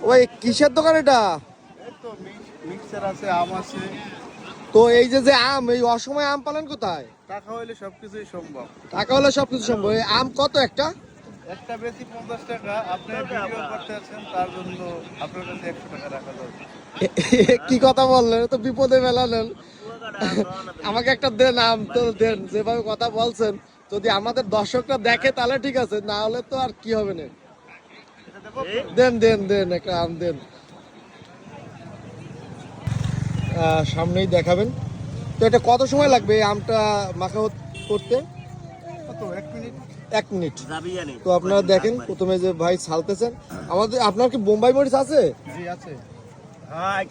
ওই কিসের দোকান এটা? এই তো মিক্সার আছে, আম আছে। তো এই যে যে আম, এই অসময়ে আম পালেন কোথায়? টাকা হইলে সবকিছুই সম্ভব। টাকা হলে সবকিছু সম্ভব। এই আম কত একটা? একটা বেশি 50 টাকা। আপনি ভিডিও করতে আছেন, তার জন্য আপনার কাছে 100 টাকা রাখা যাবে। কি কথা বললেন, তো বিপদে মেলালেন। আমাকে একটা দেন, আম তো দেন, যেভাবে কথা বলছেন। যদি আমাদের দর্শকরা দেখে তাহলে ঠিক আছে, না হলে তো আর কি হবে না। দেন দেন দেন, একটা আম দেন। সামনেই দেখাবেন। তো এটা কত সময় লাগবে এই আমটা মাখা করতে? কত 1 মিনিট? 1 মিনিট। তো আপনারা দেখেন, প্রথমে যে ভাই ছালতেছেন, আপনার কি বোম্বাই মরিচ আছে? জি আছে।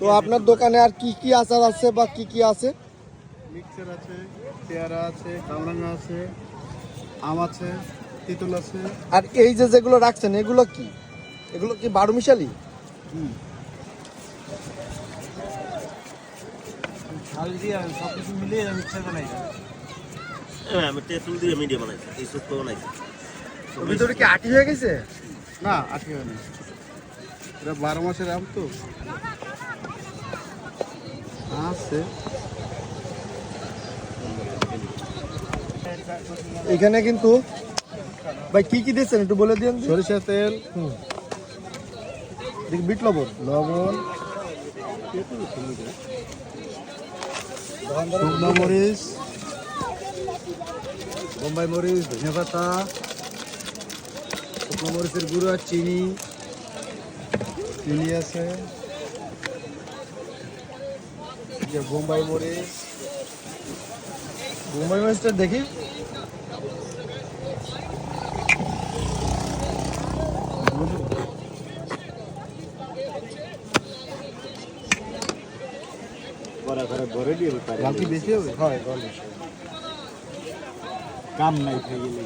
তো আপনার দোকানে আর কি কি আচার আছে বা কি কি আছে? মিক্সার আছে, পেয়ারা আছে, কামরাঙা আছে, আম আছে, তেঁতুল আছে। আর এই যে যেগুলো রাখছেন এগুলো কি? এগুলো কি 12 মিশালি? ঝাল দিয়ে সব কিছু মিলিয়ে মিক্সার বানাই। হ্যাঁ, আমি তেঁতুল দিয়ে মিডিয়া বানাইছি, এই সুস্থ বানাইছি। ভিতরে কি আটি হয়ে গেছে? না, আটকে হয়নি। এটা 12 মাসের আম তো আছে। এখানে কিন্তু ভাই কি কি দিচ্ছেন একটু বলে দিন। সরিষা তেল, বিট লবণ, লবণ, শুকনো মরিচ, বোম্বাই মরিচ, ধনে পাতা, শুকনো মরিচের গুঁড়ো, আর চিনি। চিনি আছে, যে বোম্বাই মরিচ। বোম্বাই মরিচটা দেখি। লাল কি বেশি হবে? হয়, কাম নাই খাই গেলে।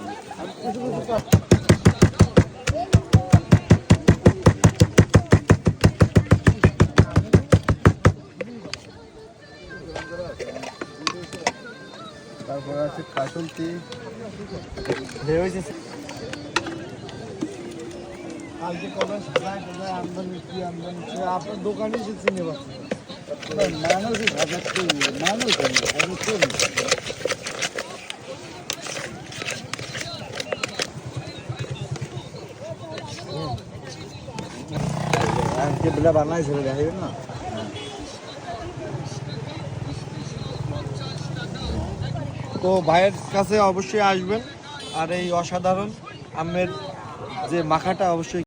তারপরে আছে কাসুন্তি। কালকে কবে সাজায় সাজায় আমদানি কি আমদানি, আপনার দোকানে এসে চিনে পাচ্ছি। মানুষ ভাজাচ্ছে, মানুষ বানাইছে দেখাইবেন না। তো ভাইয়ের কাছে অবশ্যই আসবেন, আর এই অসাধারণ আমের যে মাখাটা অবশ্যই